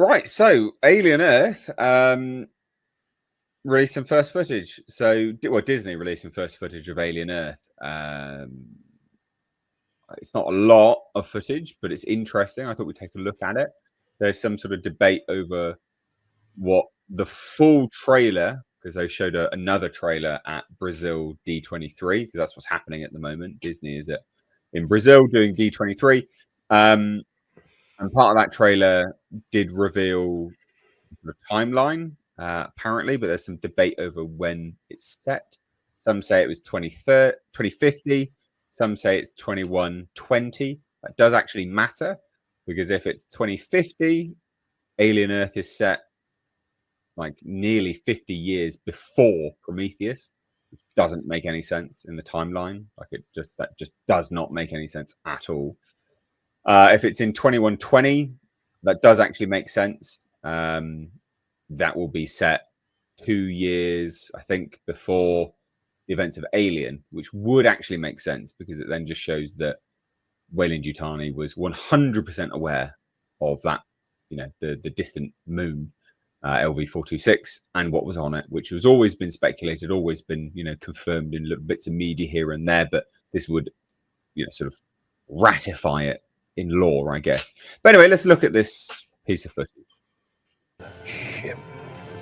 Right, so Alien Earth released some first footage. So, Disney released some first footage of Alien Earth. It's not a lot of footage, but it's interesting. I thought we'd take a look at it. There's some sort of debate over what the full trailer, because they showed another trailer at Brazil D23, because that's what's happening at the moment. Disney is in Brazil doing D23. And part of that trailer did reveal the timeline, apparently, but there's some debate over when it's set. Some say it was 2050. Some say it's 2120. That does actually matter, because if it's 2050, Alien Earth is set like nearly 50 years before Prometheus, which doesn't make any sense in the timeline. That just does not make any sense at all. If it's in 2120, that does actually make sense. That will be set 2 years, I think, before the events of Alien, which would actually make sense, because it then just shows that Weyland-Yutani was 100% aware of that, the distant moon, LV-426, and what was on it, which has always been speculated, always been, confirmed in little bits of media here and there, but this would, sort of ratify it in law, I guess. But anyway, let's look at this piece of footage. Ship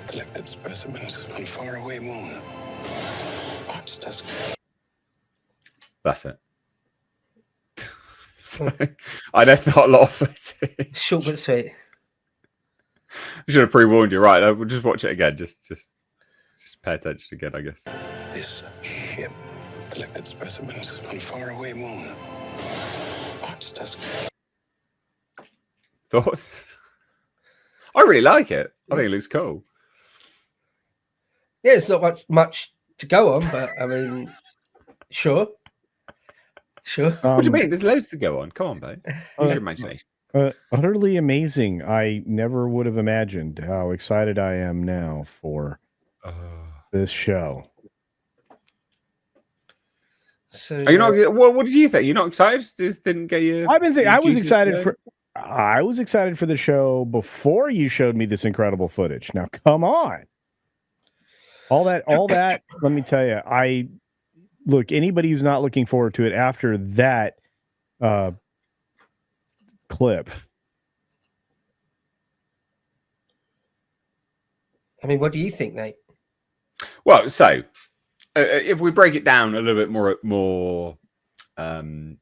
collected specimens on faraway moon. Monsters. That's it. So, that's not a lot of footage. Short but sweet. I should have pre-warned you, right? We'll just watch it again. Just pay attention again, I guess. This ship collected specimens on faraway moon. Monsters. Thoughts? I really like it. I think it looks cool. Yeah, it's not much to go on, but I mean, sure. What do you mean? There's loads to go on. Come on, babe. Use your imagination. Utterly amazing. I never would have imagined how excited I am now for this show. So, are you not? What did you think? You're not excited? This didn't get you. I was excited for. I was excited for the show before you showed me this incredible footage. Now, come on. All that. Let me tell you. Look, anybody who's not looking forward to it after that clip. I mean, what do you think, Nate? Well, so if we break it down a little bit more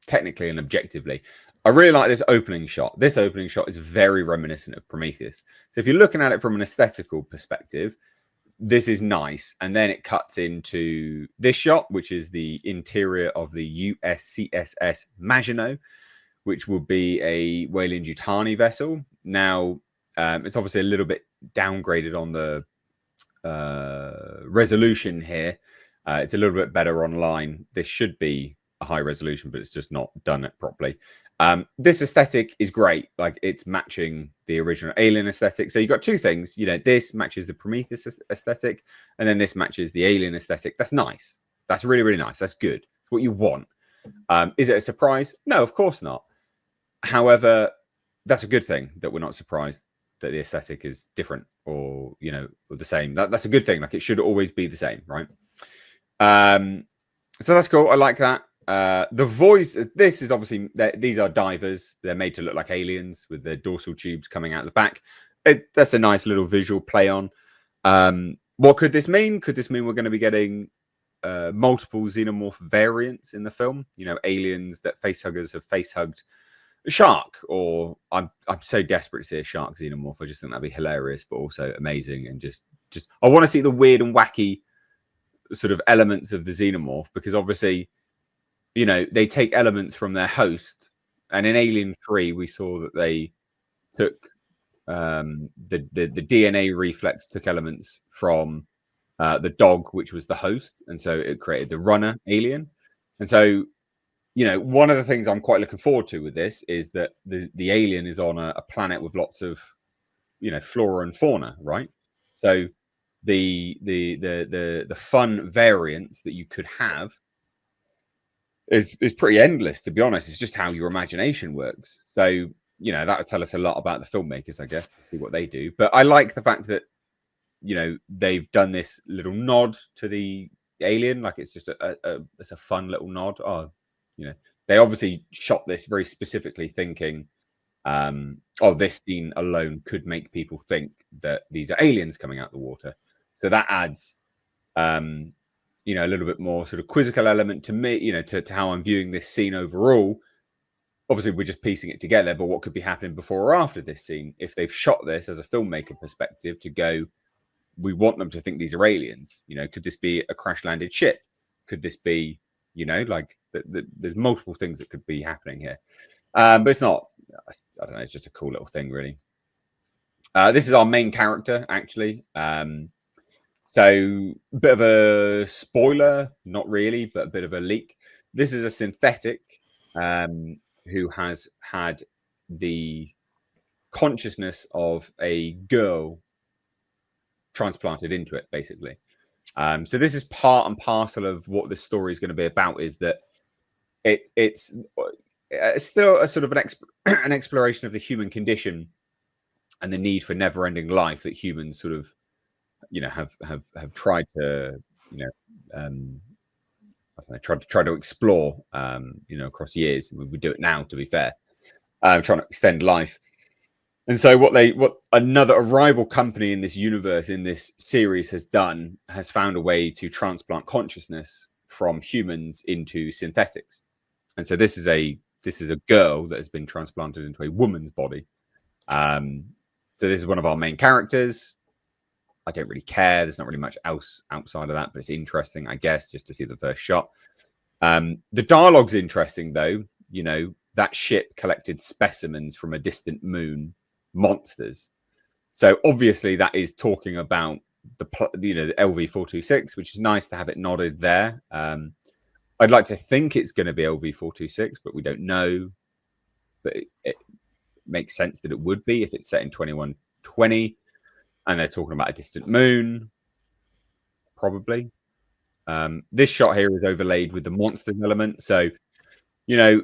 technically and objectively, I really like this opening shot. This opening shot is very reminiscent of Prometheus. So if you're looking at it from an aesthetical perspective, this is nice. And then it cuts into this shot, which is the interior of the USCSS Maginot, which will be a Weyland-Yutani vessel. Now, it's obviously a little bit downgraded on the resolution here. It's a little bit better online. This should be a high resolution, but it's just not done it properly. This aesthetic is great. Like, it's matching the original Alien aesthetic. So you've got two things. This matches the Prometheus aesthetic, and then this matches the Alien aesthetic. That's nice. That's really, really nice. That's good. It's what you want. Is it a surprise? No, of course not. However, that's a good thing that we're not surprised that the aesthetic is different or the same. That's a good thing. Like, it should always be the same, right? So that's cool. I like that. The voice, this is obviously, these are divers. They're made to look like aliens with their dorsal tubes coming out the back. That's a nice little visual play on. What could this mean? Could this mean we're going to be getting multiple xenomorph variants in the film? Aliens that facehuggers have facehugged a shark, or I'm so desperate to see a shark xenomorph. I just think that'd be hilarious, but also amazing. And just I want to see the weird and wacky sort of elements of the xenomorph, because obviously, they take elements from their host. And in Alien 3, we saw that they took the DNA reflex took elements from the dog, which was the host. And so it created the runner alien. And so, one of the things I'm quite looking forward to with this is that the alien is on a planet with lots of, flora and fauna, right? So the fun variants that you could have is pretty endless, to be honest. It's just how your imagination works. So you know, that would tell us a lot about the filmmakers, I guess, to see what they do. But I like the fact that, you know, they've done this little nod to the alien, like it's just it's a fun little nod. Oh, you know, they obviously shot this very specifically thinking, oh, this scene alone could make people think that these are aliens coming out the water. So that adds, you know, a little bit more sort of quizzical element to me, you know, to how I'm viewing this scene overall. Obviously, we're just piecing it together, but what could be happening before or after this scene if they've shot this as a filmmaker perspective to go, we want them to think these are aliens. You know, could this be a crash landed ship? Could this be, you know, like there's multiple things that could be happening here. But it's not, I don't know, it's just a cool little thing, really. This is our main character, actually. So, a bit of a spoiler, not really, but a bit of a leak. This is a synthetic who has had the consciousness of a girl transplanted into it, basically. So this is part and parcel of what this story is going to be about, is that it's still a sort of an exploration of the human condition and the need for never-ending life that humans sort of, you know, have tried to, you know, try to explore, you know, across years. We do it now, to be fair, trying to extend life. And so what another rival company in this universe, in this series, has done, has found a way to transplant consciousness from humans into synthetics. And so this is a girl that has been transplanted into a woman's body. So this is one of our main characters. I don't really care. There's not really much else outside of that, but it's interesting, I guess, just to see the first shot. The dialogue's interesting, though. You know, that ship collected specimens from a distant moon, monsters. So obviously that is talking about the LV-426, which is nice to have it nodded there. I'd like to think it's going to be LV-426, but we don't know. But it makes sense that it would be if it's set in 2120. And they're talking about a distant moon, probably. This shot here is overlaid with the monster element. So, you know,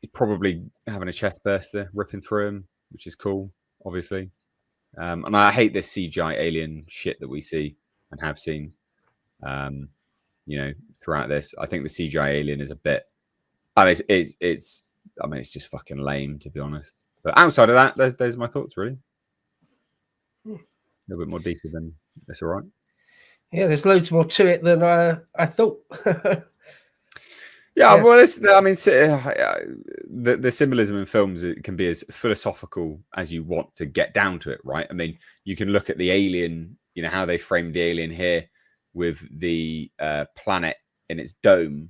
he's probably having a chest burster ripping through him, which is cool, obviously. And I hate this CGI alien shit that we see and have seen, you know, throughout this. I think the CGI alien is a bit, I mean, it's just fucking lame, to be honest. But outside of that, there's my thoughts, really. A little bit more deeper than that's all right. Yeah, there's loads more to it than I thought. Yeah, well, the symbolism in films, it can be as philosophical as you want to get down to it, right? I mean, you can look at the alien, you know, how they framed the alien here with the planet in its dome.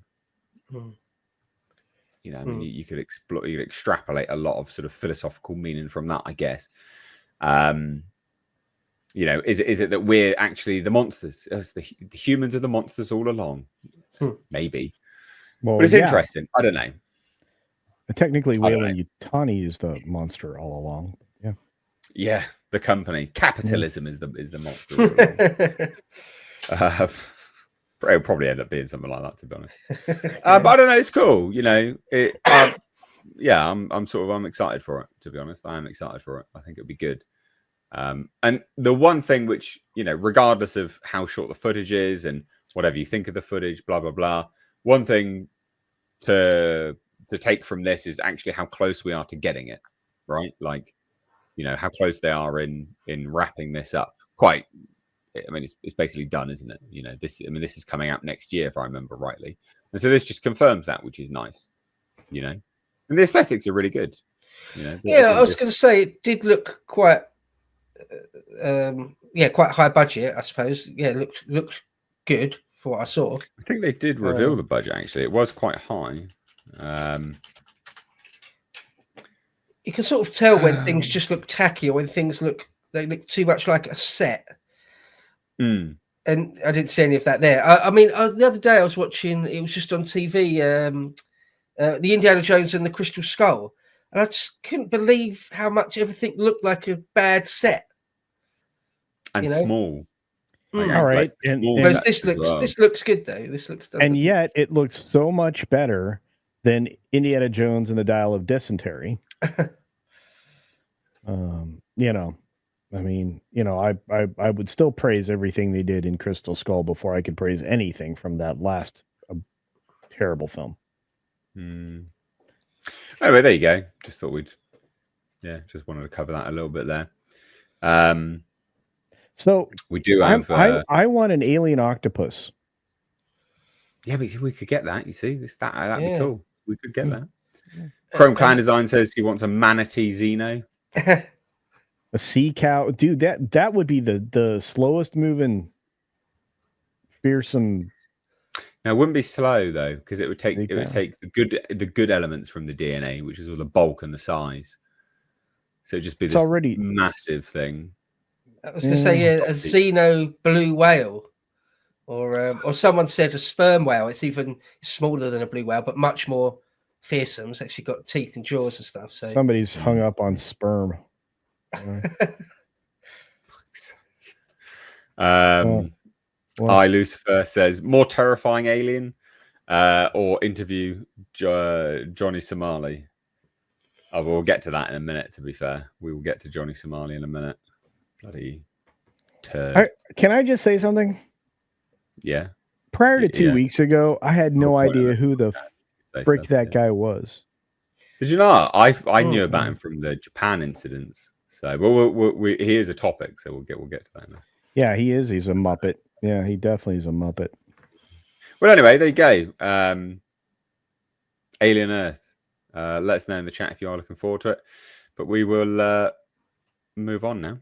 You know, I mean, you could extrapolate a lot of sort of philosophical meaning from that, I guess. You know, is it that we're actually the monsters? As the humans are the monsters all along? Maybe. Well, but it's interesting. I don't know. Technically, Weyland Yutani is the monster all along. Yeah. Yeah, the company. Capitalism is the monster. It'll probably end up being something like that, to be honest. But I don't know. It's cool. You know, yeah, I'm excited for it, to be honest. I am excited for it. I think it'll be good. And the one thing which, you know, regardless of how short the footage is and whatever you think of the footage, blah, blah, blah, one thing to take from this is actually how close we are to getting it, right? Like, you know, how close they are in wrapping this up. I mean, it's basically done, isn't it? You know, this is coming out next year, if I remember rightly. And so this just confirms that, which is nice, you know. And the aesthetics are really good. You know, yeah, I was going to say it did look quite, quite high budget, I suppose. Yeah, it looked good for what I saw. I think they did reveal the budget. Actually, it was quite high. You can sort of tell when things just look tacky or when things look too much like a set. And I didn't see any of that there. I mean, the other day I was watching, it was just on TV, the Indiana Jones and the Crystal Skull. And I just couldn't believe how much everything looked like a bad set. And small. Like, all right. And this looks good, though. And yet it looks so much better than Indiana Jones and the Dial of Dysentery. You know, I mean, you know, I would still praise everything they did in Crystal Skull before I could praise anything from that last terrible film. Anyway, there you go. Just thought just wanted to cover that a little bit there. So we do have. I want an alien octopus. Yeah, but we could get that. You see, that'd be cool. We could get that. Yeah. Chrome Clan Design says he wants a manatee Xeno. A sea cow, dude. That would be the slowest moving, fearsome. Now, it wouldn't be slow though, because it would take the good elements from the DNA, which is all the bulk and the size. So it'd just be this already massive thing. I was going to say a Xeno blue whale, or someone said a sperm whale. It's even smaller than a blue whale, but much more fearsome. It's actually got teeth and jaws and stuff. So somebody's hung up on sperm. Lucifer says more terrifying alien, or interview Johnny Somali. Oh, we'll get to that in a minute. To be fair, we will get to Johnny Somali in a minute. Bloody turd. Can I just say something? Yeah. Prior to 2 weeks ago, I had no idea who the frick that guy was. Did you not? I knew about him from the Japan incidents. So, he is a topic. So we'll get to that now. Yeah, he is. He's a Muppet. Yeah, he definitely is a Muppet. Well, anyway, there you go. Alien Earth. Let us know in the chat if you are looking forward to it. But we will move on now.